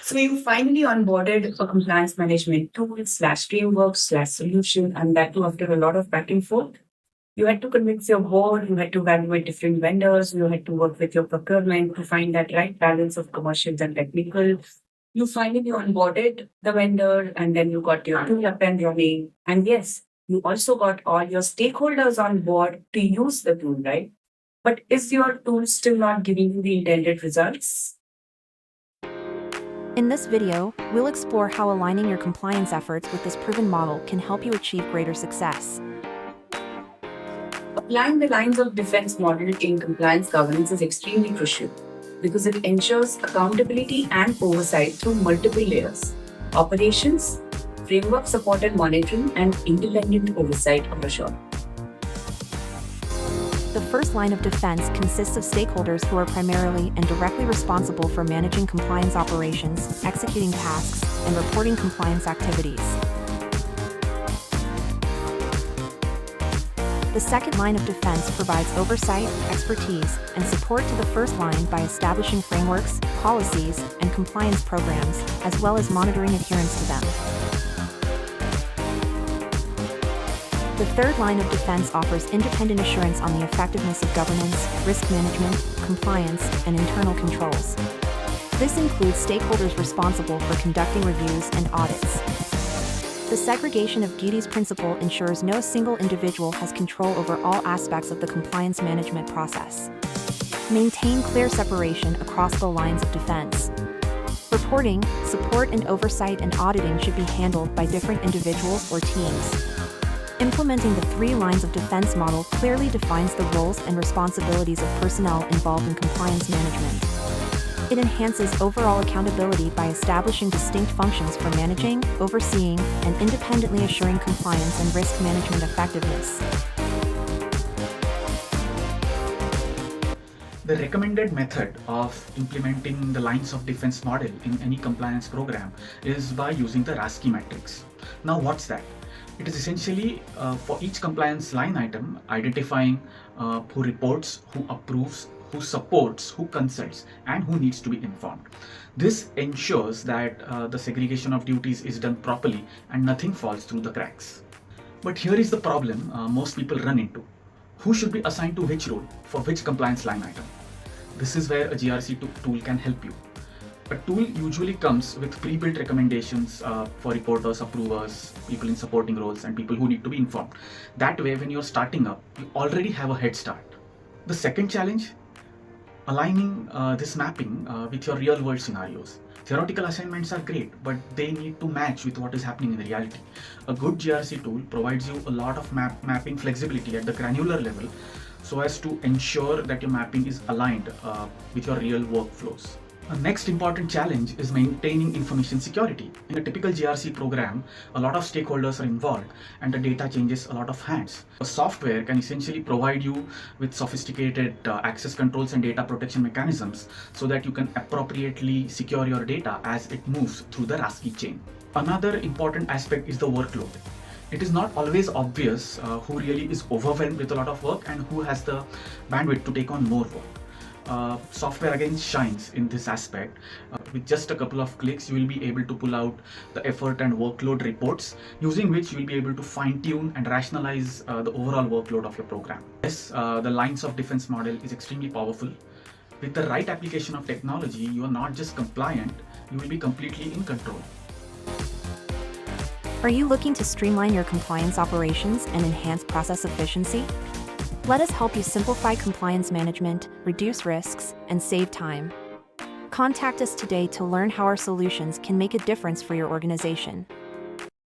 So you finally onboarded a compliance management tool slash framework slash solution, and that too after a lot of back and forth. You had to convince your board, you had to evaluate different vendors, you had to work with your procurement to find that right balance of commercials and technical. You finally onboarded the vendor and then you got your tool up and running. And yes, you also got all your stakeholders on board to use the tool, right? But is your tool still not giving you the intended results? In this video, we'll explore how aligning your compliance efforts with this proven model can help you achieve greater success. Applying the lines of defense model in compliance governance is extremely crucial because it ensures accountability and oversight through multiple layers: operations, framework support and monitoring, and independent oversight of assurance. The first line of defense consists of stakeholders who are primarily and directly responsible for managing compliance operations, executing tasks, and reporting compliance activities. The second line of defense provides oversight, expertise, and support to the first line by establishing frameworks, policies, and compliance programs, as well as monitoring adherence to them. The third line of defense offers independent assurance on the effectiveness of governance, risk management, compliance, and internal controls. This includes stakeholders responsible for conducting reviews and audits. The segregation of duties principle ensures no single individual has control over all aspects of the compliance management process. Maintain clear separation across the lines of defense. Reporting, support, and oversight and auditing should be handled by different individuals or teams. Implementing the three lines of defense model clearly defines the roles and responsibilities of personnel involved in compliance management. It enhances overall accountability by establishing distinct functions for managing, overseeing, and independently assuring compliance and risk management effectiveness. The recommended method of implementing the lines of defense model in any compliance program is by using the 𝐍𝐞𝐰 matrix. Now what's that? It is essentially for each compliance line item identifying who reports, who approves, who supports, who consults, and who needs to be informed. This ensures that the segregation of duties is done properly and nothing falls through the cracks. But here is the problem most people run into. Who should be assigned to which role for which compliance line item? This is where a GRC tool can help you. A tool usually comes with pre-built recommendations for reporters, approvers, people in supporting roles, and people who need to be informed. That way, when you're starting up, you already have a head start. The second challenge, aligning this mapping with your real-world scenarios. Theoretical assignments are great, but they need to match with what is happening in reality. A good GRC tool provides you a lot of mapping flexibility at the granular level so as to ensure that your mapping is aligned with your real workflows. The next important challenge is maintaining information security. In a typical GRC program, a lot of stakeholders are involved and the data changes a lot of hands. A software can essentially provide you with sophisticated access controls and data protection mechanisms so that you can appropriately secure your data as it moves through the 𝐍𝐶 chain. Another important aspect is the workload. It is not always obvious who really is overwhelmed with a lot of work and who has the bandwidth to take on more work. Software again shines in this aspect. With just a couple of clicks, you will be able to pull out the effort and workload reports, using which you will be able to fine-tune and rationalize the overall workload of your program. Yes, the lines of defense model is extremely powerful. With the right application of technology, you are not just compliant, you will be completely in control. Are you looking to streamline your compliance operations and enhance process efficiency? Let us help you simplify compliance management, reduce risks, and save time. Contact us today to learn how our solutions can make a difference for your organization.